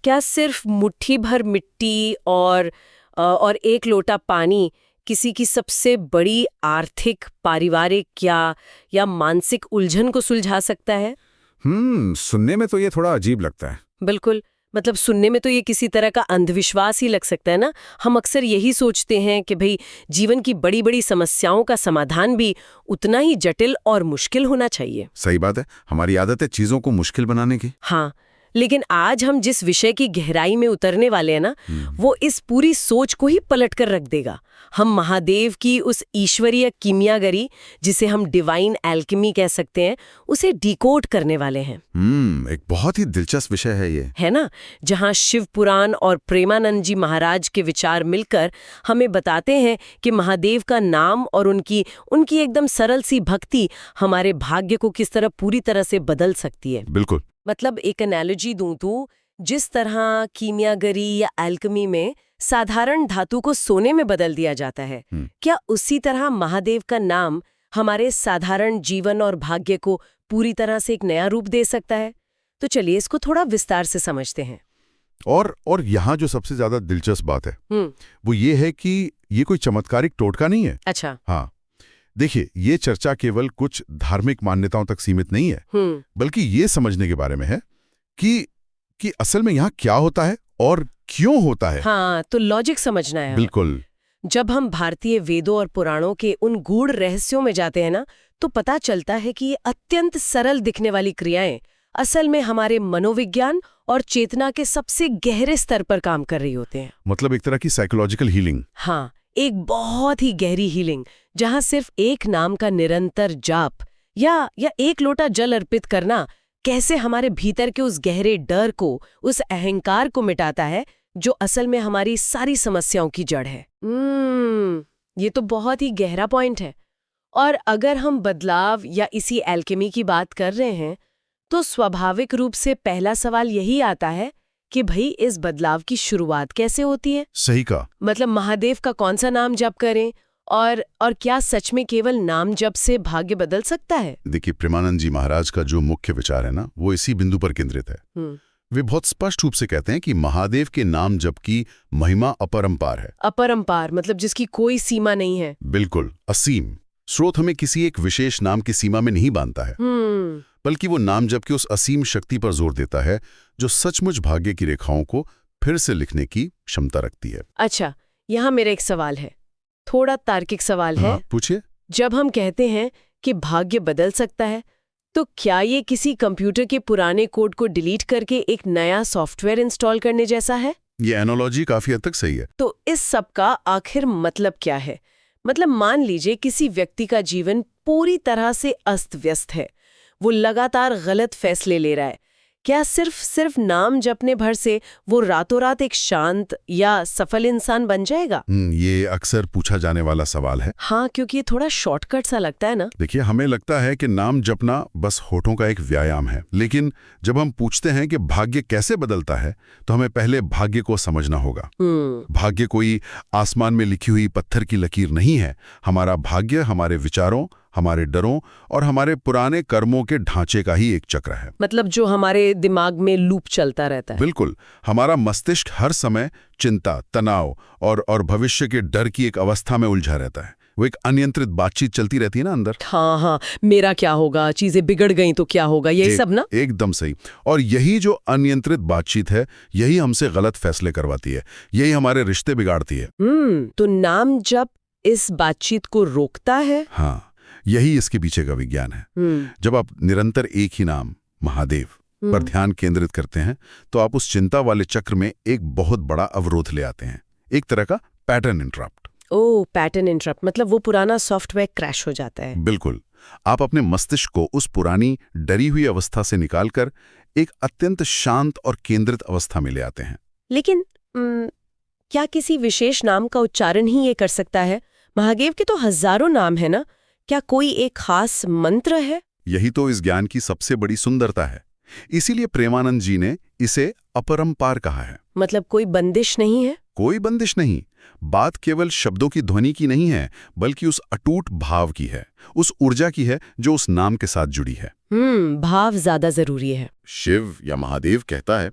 क्या सिर्फ मुट्ठी भर मिट्टी और एक लोटा पानी किसी की सबसे बड़ी आर्थिक, पारिवारिक या मानसिक उलझन को सुलझा सकता है? सुनने में तो ये थोड़ा अजीब लगता है। बिल्कुल। मतलब सुनने में तो ये किसी तरह का अंधविश्वास ही लग सकता है ना। हम अक्सर यही सोचते हैं कि भाई जीवन की बड़ी बड़ी समस्याओं का समाधान भी उतना ही जटिल और मुश्किल होना चाहिए। सही बात है, हमारी आदत है चीजों को मुश्किल बनाने की। हाँ, लेकिन आज हम जिस विषय की गहराई में उतरने वाले हैं ना, वो इस पूरी सोच को ही पलट कर रख देगा। हम महादेव की उस ईश्वरीय कीमियागरी, जिसे हम डिवाइन एल्केमी कह सकते हैं, उसे डिकोड करने वाले हैं। एक बहुत ही दिलचस्प विषय है ये, है ना, जहाँ शिव पुराण और प्रेमानंद जी महाराज के विचार मिलकर हमें बताते हैं कि महादेव का नाम और उनकी एकदम सरल सी भक्ति हमारे भाग्य को किस तरह पूरी तरह से बदल सकती है। बिल्कुल। मतलब एक एनालॉजी दूं तो जिस तरह कीमियागरी या एल्केमी में साधारण धातु को सोने में बदल दिया जाता है, क्या उसी तरह महादेव का नाम हमारे साधारण जीवन और भाग्य को पूरी तरह से एक नया रूप दे सकता है? तो चलिए इसको थोड़ा विस्तार से समझते हैं। और यहाँ जो सबसे ज्यादा दिलचस्प बात है वो ये है कि ये कोई चमत्कारिक टोटका नहीं है। अच्छा। हाँ, देखिए, ये चर्चा केवल कुछ धार्मिक मान्यताओं तक सीमित नहीं है, बल्कि ये समझने के बारे में है कि असल में यहाँ क्या होता है और क्यों होता है। हाँ, तो लॉजिक समझना है। बिल्कुल। जब हम भारतीय वेदों और पुराणों के उन गूढ़ रहस्यों में जाते हैं ना, तो पता चलता है कि ये अत्यंत सरल दिखने वाली क्रियाएं असल में हमारे मनोविज्ञान और चेतना के सबसे गहरे स्तर पर काम कर रही होते हैं। मतलब एक तरह की साइकोलॉजिकल हीलिंग। हाँ, एक बहुत ही गहरी हीलिंग, जहां सिर्फ एक नाम का निरंतर जाप या एक लोटा जल अर्पित करना कैसे हमारे भीतर के उस गहरे डर को, उस अहंकार को मिटाता है जो असल में हमारी सारी समस्याओं की जड़ है। ये तो बहुत ही गहरा पॉइंट है। और अगर हम बदलाव या इसी एल्केमी की बात कर रहे हैं, तो स्वाभाविक रूप से पहला सवाल यही आता है कि भाई इस बदलाव की शुरुआत कैसे होती है? सही कहा। मतलब महादेव का कौन सा नाम जप करें और क्या सच में केवल नाम जप से भाग्य बदल सकता है? देखिए, प्रेमानंद जी महाराज का जो मुख्य विचार है ना, वो इसी बिंदु पर केंद्रित है। वे बहुत स्पष्ट रूप से कहते हैं कि महादेव के नाम जप की महिमा अपरंपार है। अपरंपार मतलब जिसकी कोई सीमा नहीं है। बिल्कुल, असीम। स्रोत हमें किसी एक विशेष नाम की सीमा में नहीं बांधता है, बल्कि वो नाम जप की उस असीम शक्ति पर जोर देता है जो सचमुच भाग्य की रेखाओं को फिर से लिखने की क्षमता रखती है। अच्छा, यहाँ मेरा एक सवाल है, थोड़ा तार्किक सवाल है। पूछिए। जब हम कहते हैं कि भाग्य बदल सकता है, तो क्या ये किसी कंप्यूटर के पुराने कोड को डिलीट करके एक नया सॉफ्टवेयर इंस्टॉल करने जैसा है? ये एनालॉजी काफी हद तक सही है। तो इस सब का आखिर मतलब क्या है? मतलब मान लीजिए किसी व्यक्ति का जीवन पूरी तरह से अस्त व्यस्त है, वो लगातार गलत फैसले ले रहा है। क्या सिर्फ नाम जपने भर से वो रातों रात एक शांत या सफल इंसान बन जाएगा? ये अक्सर पूछा जाने वाला सवाल है। हाँ, क्योंकि ये थोड़ा शॉर्टकट सा लगता है ना। देखिए, हमें लगता है कि नाम जपना बस होठों का एक व्यायाम है, लेकिन जब हम पूछते हैं कि भाग्य कैसे बदलता है, तो हमें पहले भाग्य को समझना होगा। भाग्य कोई आसमान में लिखी हुई पत्थर की लकीर नहीं है। हमारा भाग्य हमारे विचारों, हमारे डरों और हमारे पुराने कर्मों के ढांचे का ही एक चक्र है। मतलब जो हमारे दिमाग में लूप चलता रहता है। बिल्कुल। हमारा मस्तिष्क हर समय चिंता, तनाव और भविष्य के डर की एक अवस्था में उलझा रहता है। वो एक अनियंत्रित बातचीत चलती रहती है ना अंदर। हाँ, मेरा क्या होगा, चीजें बिगड़ गई तो क्या होगा, यही सब ना। एकदम सही। और यही जो अनियंत्रित बातचीत है, यही हमसे गलत फैसले करवाती है, यही हमारे रिश्ते बिगाड़ती है। तो नाम जप इस बातचीत को रोकता है? हाँ, यही इसके पीछे का विज्ञान है। जब आप निरंतर एक ही नाम महादेव पर ध्यान केंद्रित करते हैं, तो आप उस चिंता वाले चक्र में एक बहुत बड़ा अवरोध ले आते हैं, एक तरह का पैटर्न इंटरप्ट। ओह, पैटर्न इंटरप्ट मतलब वो पुराना सॉफ्टवेयर क्रैश हो जाता है। बिल्कुल। आप अपने मस्तिष्क को उस पुरानी डरी हुई अवस्था से निकालकर एक अत्यंत शांत और केंद्रित अवस्था में ले आते हैं। लेकिन क्या किसी विशेष नाम का उच्चारण ही ये कर सकता है? महादेव के तो हजारों नाम है ना, क्या कोई एक खास मंत्र है? यही तो इस ज्ञान की सबसे बड़ी सुंदरता है। इसीलिए प्रेमानंद जी ने इसे अपरंपार कहा है। मतलब कोई बंदिश नहीं है? कोई बंदिश नहीं। बात केवल शब्दों की ध्वनि की नहीं है, बल्कि उस अटूट भाव की है, उस ऊर्जा की है जो उस नाम के साथ जुड़ी है। भाव ज्यादा जरूरी है। शिव या महादेव कहता है,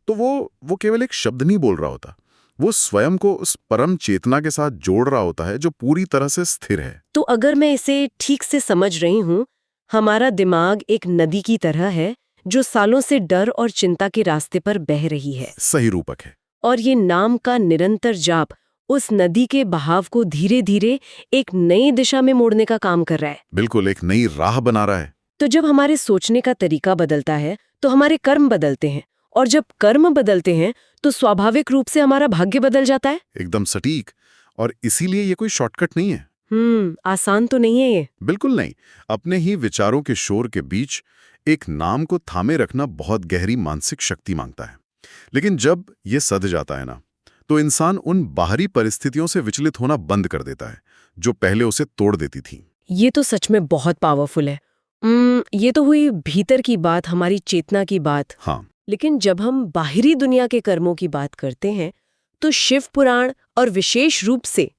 तो वो केवल एक शब्द नहीं बोल रहा होता, वो स्वयं को उस परम चेतना के साथ जोड़ रहा होता है जो पूरी तरह से स्थिर है। तो अगर मैं इसे ठीक से समझ रही हूँ, हमारा दिमाग एक नदी की तरह है जो सालों से डर और चिंता के रास्ते पर बह रही है। सही रूपक है। और ये नाम का निरंतर जाप उस नदी के बहाव को धीरे धीरे एक नई दिशा में मोड़ने का काम कर रहा है। बिल्कुल, एक नई राह बना रहा है। तो जब हमारे सोचने का तरीका बदलता है तो हमारे कर्म बदलते हैं, और जब कर्म बदलते हैं तो स्वाभाविक रूप से हमारा भाग्य बदल जाता है। एकदम सटीक। और इसीलिए ये कोई शॉर्टकट नहीं है। आसान तो नहीं है ये। बिल्कुल नहीं। अपने ही विचारों के शोर के बीच एक नाम को थामे रखना बहुत गहरी मानसिक शक्ति मांगता है। लेकिन जब ये सध जाता है ना, तो इंसान उन बाहरी परिस्थितियों से विचलित होना बंद कर देता है जो पहले उसे तोड़ देती थी। ये तो सच में बहुत पावरफुल है। ये तो हुई भीतर की बात, हमारी चेतना की बात। हाँ। लेकिन जब हम बाहरी दुनिया के कर्मों की बात करते हैं तो शिव पुराण और विशेष रूप से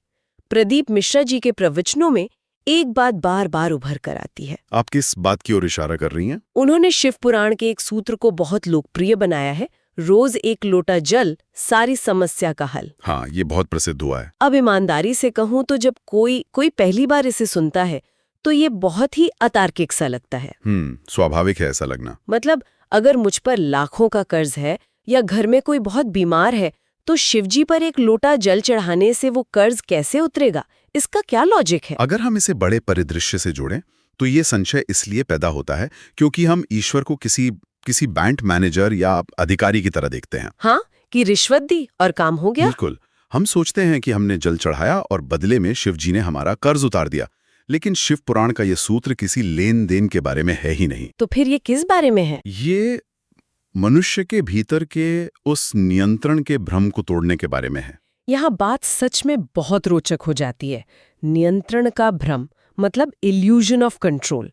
प्रदीप मिश्रा जी के प्रवचनों में एक बात बार बार उभर कर आती है। आप किस बात की ओर इशारा कर रही हैं? उन्होंने शिव पुराण के एक सूत्र को बहुत लोकप्रिय बनाया है, रोज एक लोटा जल, सारी समस्या का हल। हाँ, ये बहुत प्रसिद्ध हुआ है। अब ईमानदारी से कहूं तो जब कोई पहली बार इसे सुनता है तो ये बहुत ही अतार्किक सा लगता है। स्वाभाविक है ऐसा लगना। मतलब अगर मुझ पर लाखों का कर्ज है या घर में कोई बहुत बीमार है तो शिवजी पर एक लोटा जल चढ़ाने से वो कर्ज कैसे उतरेगा? इसका क्या लॉजिक है? अगर हम इसे बड़े परिदृश्य से जोड़ें तो ये संशय इसलिए पैदा होता है क्योंकि हम ईश्वर को किसी बैंक मैनेजर या अधिकारी की तरह देखते हैं। हाँ, कि रिश्वत दी और काम हो गया। बिल्कुल। हम सोचते हैं कि हमने जल चढ़ाया और बदले में शिवजी ने हमारा कर्ज उतार दिया। लेकिन शिव पुराण का ये सूत्र किसी लेन देन के बारे में है ही नहीं। तो फिर ये किस बारे में है? ये मनुष्य के भीतर के उस नियंत्रण के भ्रम को तोड़ने के बारे में है। यहाँ बात सच में बहुत रोचक हो जाती है। नियंत्रण का भ्रम मतलब इल्यूजन ऑफ कंट्रोल।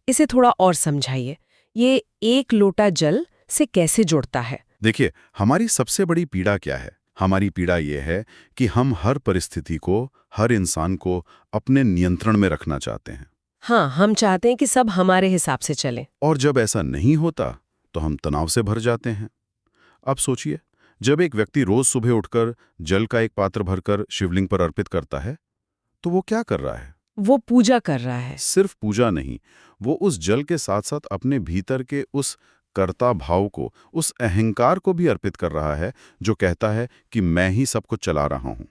इसे थोड़ा और समझाइए। ये एक लोटा जल से कैसे जुड़ता है? देखिए, हमारी सबसे बड़ी पीड़ा क्या है? हमारी पीड़ा ये है कि हम हर परिस्थिति को, हर इंसान को अपने नियंत्रण में रखना चाहते हैं। हाँ, हम चाहते हैं कि सब हमारे हिसाब से चले। और जब ऐसा नहीं होता तो हम तनाव से भर जाते हैं। अब सोचिए, जब एक व्यक्ति रोज सुबह उठकर जल का एक पात्र भरकर शिवलिंग पर अर्पित करता है तो वो क्या कर रहा है? वो पूजा कर रहा है। सिर्फ पूजा नहीं, वो उस जल के साथ साथ अपने भीतर के उस कर्ता भाव को, उस अहंकार को भी अर्पित कर रहा है जो कहता है कि मैं ही सब कुछ चला रहा हूं।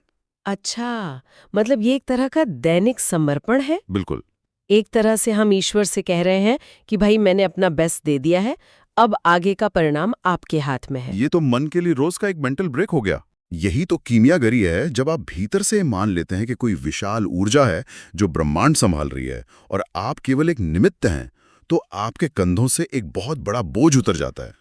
अच्छा, मतलब ये एक तरह का दैनिक समर्पण है। बिल्कुल। एक तरह से हम ईश्वर से कह रहे हैं कि भाई मैंने अपना बेस्ट दे दिया है, अब आगे का परिणाम आपके हाथ में है। ये तो मन के लिए रोज का एक मेंटल ब्रेक हो गया। यही तो कीमियागरी है, जब आप भीतर से मान लेते हैं कि कोई विशाल ऊर्जा है जो ब्रह्मांड संभाल रही है और आप केवल एक निमित्त हैं, तो आपके कंधों से एक बहुत बड़ा बोझ उतर जाता है।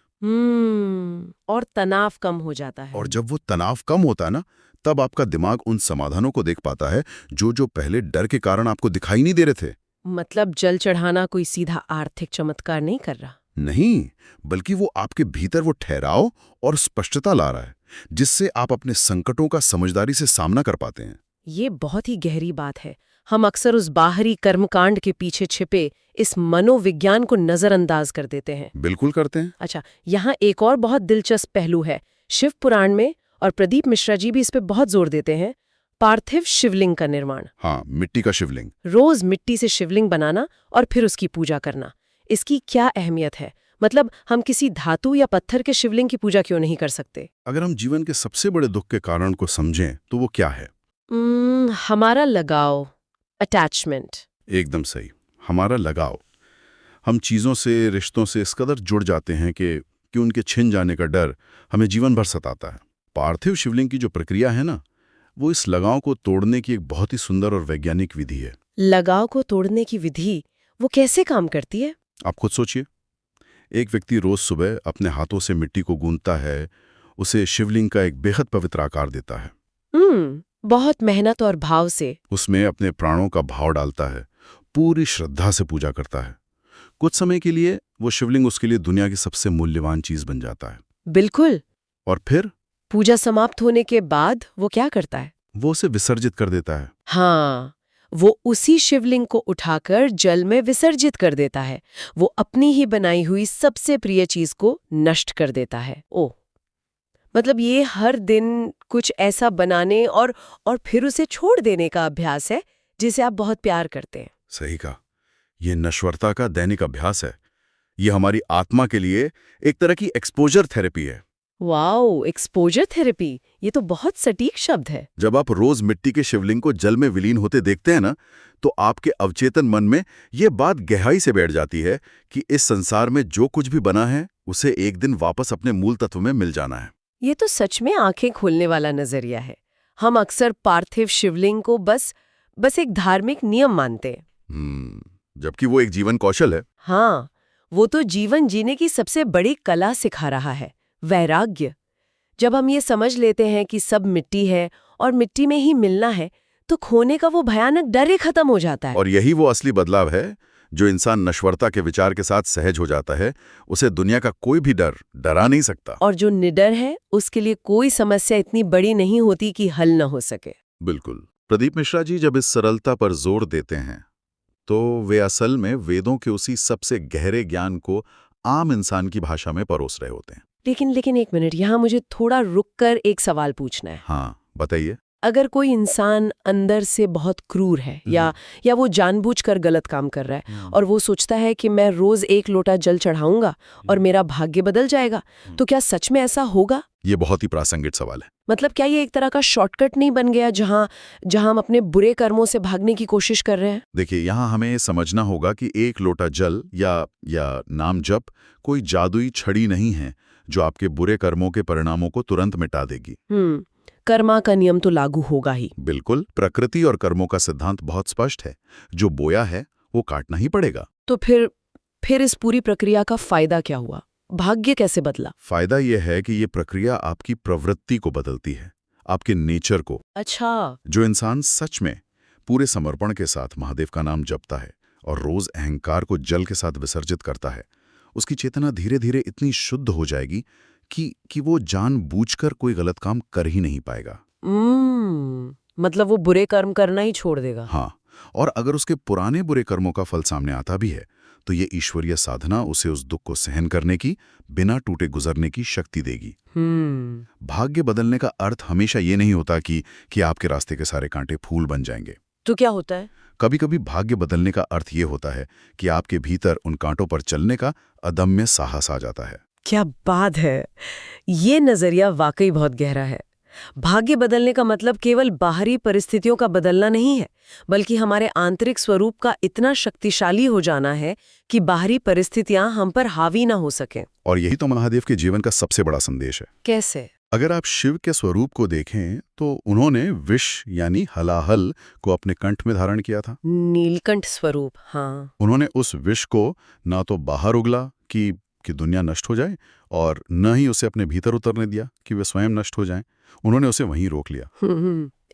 और तनाव कम हो जाता है। और जब वो तनाव कम होता है ना, तब आपका दिमाग उन समाधानों को देख पाता है जो पहले डर के कारण आपको दिखाई नहीं दे रहे थे। मतलब जल चढ़ाना कोई सीधा आर्थिक चमत्कार नहीं कर रहा। नहीं, बल्कि वो आपके भीतर वो ठहराव और स्पष्टता ला रहा है जिससे आप अपने संकटों का समझदारी से सामना कर पाते हैं। ये बहुत ही गहरी बात है। हम अक्सर उस बाहरी कर्मकांड के पीछे छिपे इस मनोविज्ञान को नजरअंदाज कर देते हैं। बिल्कुल करते हैं। अच्छा, यहाँ एक और बहुत दिलचस्प पहलू है। शिव पुराण में, और प्रदीप मिश्रा जी भी इस पे बहुत जोर देते हैं, पार्थिव शिवलिंग का निर्माण। हाँ, मिट्टी का शिवलिंग। रोज मिट्टी से शिवलिंग बनाना और फिर उसकी पूजा करना। इसकी क्या अहमियत है? मतलब हम किसी धातु या पत्थर के शिवलिंग की पूजा क्यों नहीं कर सकते? अगर हम जीवन के सबसे बड़े दुख के कारण को समझें तो वो क्या है? हमारा लगाव, अटैचमेंट। एकदम सही, हमारा लगाव। हम चीज़ों से, रिश्तों से इस कदर जुड़ जाते हैं कि उनके छिन जाने का डर हमें जीवन भर सताता है। पार्थिव शिवलिंग की जो प्रक्रिया है ना, वो इस लगाव को तोड़ने की एक बहुत ही सुंदर और वैज्ञानिक विधि है। लगाव को तोड़ने की विधि, वो कैसे काम करती है? आप खुद सोचिए। एक व्यक्ति रोज सुबह अपने हाथों से मिट्टी को गूंथता है, उसे शिवलिंग का एक बेहद पवित्र आकार देता है। बहुत मेहनत और भाव से। उसमें अपने प्राणों का भाव डालता है, पूरी श्रद्धा से पूजा करता है। कुछ समय के लिए वो शिवलिंग उसके लिए दुनिया की सबसे मूल्यवान चीज बन जाता है। बिल्कुल। और फिर पूजा समाप्त होने के बाद वो क्या करता है? वो उसे विसर्जित कर देता है। हाँ, वो उसी शिवलिंग को उठाकर जल में विसर्जित कर देता है। वो अपनी ही बनाई हुई सबसे प्रिय चीज को नष्ट कर देता है। ओह, मतलब ये हर दिन कुछ ऐसा बनाने और फिर उसे छोड़ देने का अभ्यास है जिसे आप बहुत प्यार करते हैं। सही कहा। ये नश्वरता का दैनिक अभ्यास है। ये हमारी आत्मा के लिए एक तरह की एक्सपोजर थेरेपी है। वाओ, एक्सपोजर थेरेपी, ये तो बहुत सटीक शब्द है। जब आप रोज मिट्टी के शिवलिंग को जल में विलीन होते देखते हैं ना, तो आपके अवचेतन मन में ये बात गहराई से बैठ जाती है कि इस संसार में जो कुछ भी बना है उसे एक दिन वापस अपने मूल तत्व में मिल जाना है। ये तो सच में आंखें खोलने वाला नजरिया है। हम अक्सर पार्थिव शिवलिंग को बस एक धार्मिक नियम मानते हैं। जबकि वो एक जीवन कौशल है। हाँ, वो तो जीवन जीने की सबसे बड़ी कला सिखा रहा है, वैराग्य। जब हम ये समझ लेते हैं कि सब मिट्टी है और मिट्टी में ही मिलना है, तो खोने का वो भयानक डर ही खत्म हो जाता है। और यही वो असली बदलाव है। जो इंसान नश्वरता के विचार के साथ सहज हो जाता है, उसे दुनिया का कोई भी डर डरा नहीं सकता। और जो निडर है, उसके लिए कोई समस्या इतनी बड़ी नहीं होती कि हल न हो सके। बिल्कुल। प्रदीप मिश्रा जी जब इस सरलता पर जोर देते हैं, तो वे असल में वेदों के उसी सबसे गहरे ज्ञान को आम इंसान की भाषा में परोस रहे होते हैं। लेकिन एक मिनट, यहाँ मुझे थोड़ा रुककर एक सवाल पूछना है। हाँ, बताइए। अगर कोई इंसान अंदर से बहुत क्रूर है या वो जानबूझकर गलत काम कर रहा है और वो सोचता है कि मैं रोज एक लोटा जल चढ़ाऊंगा और मेरा भाग्य बदल जाएगा, तो क्या सच में ऐसा होगा? ये बहुत ही प्रासंगिक सवाल है। मतलब क्या ये एक तरह का शॉर्टकट नहीं बन गया जहां हम अपने बुरे कर्मों से भागने की कोशिश कर रहे हैं? देखिए, यहाँ हमें समझना होगा कि एक लोटा जल या नाम जप कोई जादुई छड़ी नहीं है जो आपके बुरे कर्मों के परिणामों को तुरंत मिटा देगी। कर्मा का नियम तो लागू होगा ही। बिल्कुल। प्रकृति और कर्मों का सिद्धांत बहुत स्पष्ट है। जो बोया है वो काटना ही पड़ेगा। तो फिर इस पूरी प्रक्रिया का फायदा क्या हुआ? भाग्य कैसे बदला? फायदा यह है कि ये प्रक्रिया आपकी प्रवृत्ति को बदलती है, आपके नेचर को। अच्छा। जो इंसान सच में पूरे समर्पण के साथ महादेव का नाम जपता है और रोज अहंकार को जल के साथ विसर्जित करता है, उसकी चेतना धीरे धीरे इतनी शुद्ध हो जाएगी कि वो जानबूझकर कोई गलत काम कर ही नहीं पाएगा। मतलब वो बुरे कर्म करना ही छोड़ देगा। हाँ, और अगर उसके पुराने बुरे कर्मों का फल सामने आता भी है, तो ये ईश्वरीय साधना उसे उस दुख को सहन करने की, बिना टूटे गुजरने की शक्ति देगी। भाग्य बदलने का अर्थ हमेशा ये नहीं होता कि आपके रास्ते के सारे कांटे फूल बन जाएंगे। तो क्या होता है? कभी कभी भाग्य बदलने का अर्थ ये होता है कि आपके भीतर उन कांटों पर चलने का अदम्य साहस आ जाता है। क्या बात है! ये नजरिया वाकई बहुत गहरा है। भाग्य बदलने का मतलब केवल बाहरी परिस्थितियों का बदलना नहीं है, बल्कि हमारे आंतरिक स्वरूप का इतना शक्तिशाली हो जाना है कि बाहरी परिस्थितियां हम पर हावी ना हो सकें। और यही तो महादेव के जीवन का सबसे बड़ा संदेश है। कैसे? अगर आप शिव के स्वरूप को देखें, तो उन्होंने विष यानी हलाहल को अपने कंठ में धारण किया था। नीलकंठ स्वरूप, हाँ। उन्होंने उस विष को ना तो बाहर उगला कि दुनिया नष्ट हो जाए, और न ही उसे अपने भीतर उतरने दिया कि वे स्वयं नष्ट हो जाएं। उन्होंने उसे वहीं रोक लिया।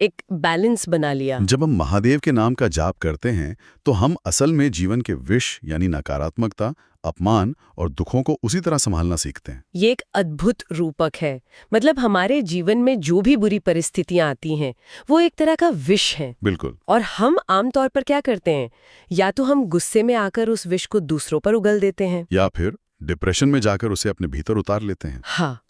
एक बैलेंस बना लिया। जब हम महादेव के नाम का जाप करते हैं, तो हम असल में जीवन के विष यानी नकारात्मकता, अपमान और दुखों को उसी तरह संभालना सीखते हैं। ये एक अद्भुत रूपक है। मतलब हमारे जीवन में जो भी बुरी परिस्थितियां आती हैं, वो एक तरह का विष है। बिल्कुल। और हम आमतौर पर क्या करते हैं? या तो हम गुस्से में आकर उस विष को दूसरों पर उगल देते हैं, या फिर डिप्रेशन में जाकर उसे अपने भीतर उतार लेते हैं। हाँ,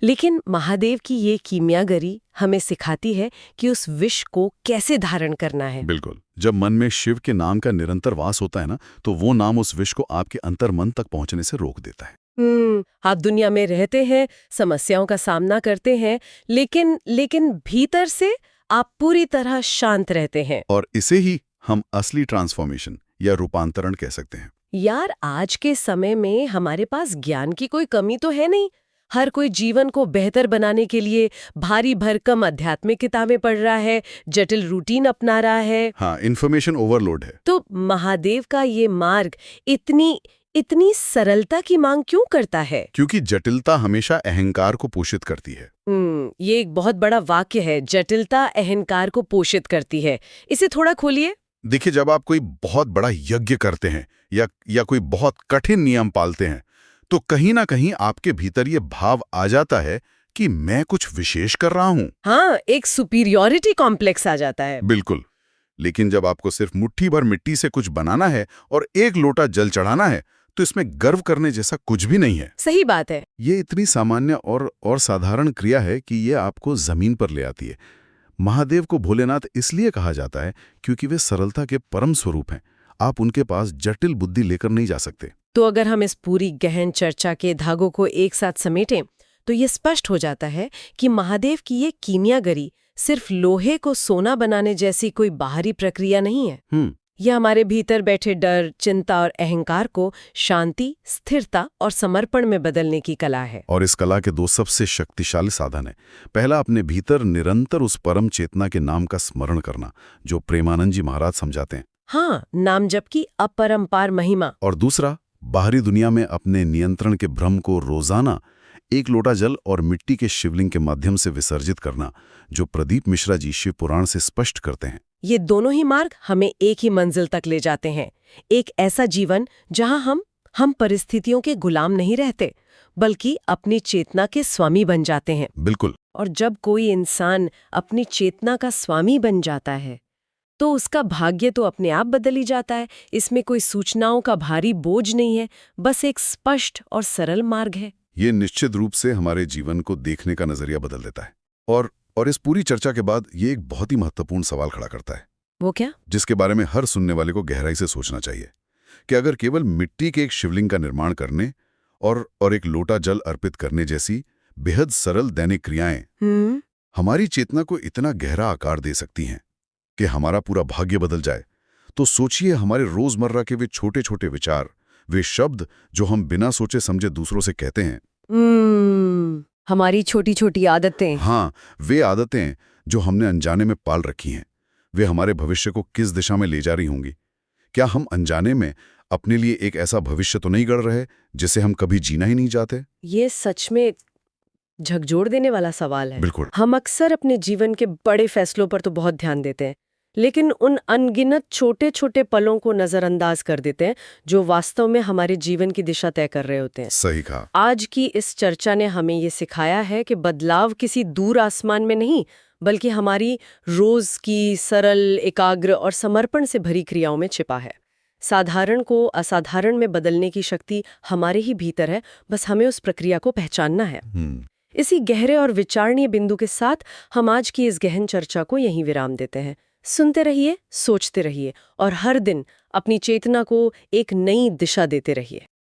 लेकिन महादेव की ये कीमियागरी हमें सिखाती है कि उस विष को कैसे धारण करना है। बिल्कुल। जब मन में शिव के नाम का निरंतर वास होता है ना, तो वो नाम उस विष को आपके अंतर मन तक पहुंचने से रोक देता है। आप दुनिया में रहते हैं, समस्याओं का सामना करते हैं, लेकिन भीतर से आप पूरी तरह शांत रहते हैं। और इसे ही हम असली ट्रांसफॉर्मेशन या रूपांतरण कह सकते हैं। यार, आज के समय में हमारे पास ज्ञान की कोई कमी तो है नहीं। हर कोई जीवन को बेहतर बनाने के लिए भारी भरकम आध्यात्मिक किताबें पढ़ रहा है, जटिल रूटीन अपना रहा है। हाँ, इन्फॉर्मेशन ओवरलोड है। तो महादेव का ये मार्ग इतनी सरलता की मांग क्यों करता है? क्योंकि जटिलता हमेशा अहंकार को पोषित करती है। ये एक बहुत बड़ा वाक्य है, जटिलता अहंकार को पोषित करती है। इसे थोड़ा खोलिए। देखिए, जब आप कोई बहुत बड़ा यज्ञ करते हैं या कोई बहुत कठिन नियम पालते हैं, तो कहीं ना कहीं आपके भीतर ये भाव आ जाता है कि मैं कुछ विशेष कर रहा हूं। हाँ, एक सुपीरियॉरिटी कॉम्प्लेक्स आ जाता है। बिल्कुल। लेकिन जब आपको सिर्फ मुट्ठी भर मिट्टी से कुछ बनाना है और एक लोटा जल चढ़ाना है, तो इसमें गर्व करने जैसा कुछ भी नहीं है। सही बात है। ये इतनी सामान्य और साधारण क्रिया है कि ये आपको जमीन पर ले आती है। महादेव को भोलेनाथ इसलिए कहा जाता है क्योंकि वे सरलता के परम स्वरूप हैं। आप उनके पास जटिल बुद्धि लेकर नहीं जा सकते। तो अगर हम इस पूरी गहन चर्चा के धागों को एक साथ समेटें तो ये स्पष्ट हो जाता है कि महादेव की ये कीमियागरी सिर्फ लोहे को सोना बनाने जैसी कोई बाहरी प्रक्रिया नहीं है। यह हमारे भीतर बैठे डर, चिंता और अहंकार को शांति, स्थिरता और समर्पण में बदलने की कला है। और इस कला के दो सबसे शक्तिशाली साधन हैं। पहला, अपने भीतर निरंतर उस परम चेतना के नाम का स्मरण करना, जो प्रेमानंद जी महाराज समझाते हैं। हाँ, नाम जप की अपरंपार महिमा। और दूसरा, बाहरी दुनिया में अपने नियंत्रण के भ्रम को रोजाना एक लोटा जल और मिट्टी के शिवलिंग के माध्यम से विसर्जित करना, जो प्रदीप मिश्रा जी शिव पुराण से स्पष्ट करते हैं। ये दोनों ही मार्ग हमें एक ही मंजिल तक ले जाते हैं, एक ऐसा जीवन जहां हम परिस्थितियों के गुलाम नहीं रहते, बल्कि अपनी चेतना के स्वामी बन जाते हैं। बिल्कुल। और जब कोई इंसान अपनी चेतना का स्वामी बन जाता है तो उसका भाग्य तो अपने आप बदल ही जाता है। इसमें कोई सूचनाओं का भारी बोझ नहीं है, बस एक स्पष्ट और सरल मार्ग है। ये निश्चित रूप से हमारे जीवन को देखने का नजरिया बदल देता है। और इस पूरी चर्चा के बाद ये एक बहुत ही महत्वपूर्ण सवाल खड़ा करता है। वो क्या? जिसके बारे में हर सुनने वाले को गहराई से सोचना चाहिए कि अगर केवल मिट्टी के एक शिवलिंग का निर्माण करने और एक लोटा जल अर्पित करने जैसी बेहद सरल दैनिक क्रियाएं हमारी चेतना को इतना गहरा आकार दे सकती हैं कि हमारा पूरा भाग्य बदल जाए, तो सोचिए हमारे रोजमर्रा के वे छोटे छोटे विचार, वे शब्द जो हम बिना सोचे समझे दूसरों से कहते हैं। हमारी छोटी छोटी आदतें। हाँ, वे आदतें जो हमने अनजाने में पाल रखी हैं, वे हमारे भविष्य को किस दिशा में ले जा रही होंगी। क्या हम अनजाने में अपने लिए एक ऐसा भविष्य तो नहीं गढ़ रहे जिसे हम कभी जीना ही नहीं चाहते? ये सच में झकझोर देने वाला सवाल है। बिल्कुल। हम अक्सर अपने जीवन के बड़े फैसलों पर तो बहुत ध्यान देते हैं, लेकिन उन अनगिनत छोटे छोटे पलों को नजरअंदाज कर देते हैं जो वास्तव में हमारे जीवन की दिशा तय कर रहे होते हैं। सही कहा। आज की इस चर्चा ने हमें ये सिखाया है कि बदलाव किसी दूर आसमान में नहीं, बल्कि हमारी रोज की सरल, एकाग्र और समर्पण से भरी क्रियाओं में छिपा है। साधारण को असाधारण में बदलने की शक्ति हमारे ही भीतर है, बस हमें उस प्रक्रिया को पहचानना है। इसी गहरे और विचारणीय बिंदु के साथ हम आज की इस गहन चर्चा को यहीं विराम देते हैं। सुनते रहिए, सोचते रहिए और हर दिन अपनी चेतना को एक नई दिशा देते रहिए।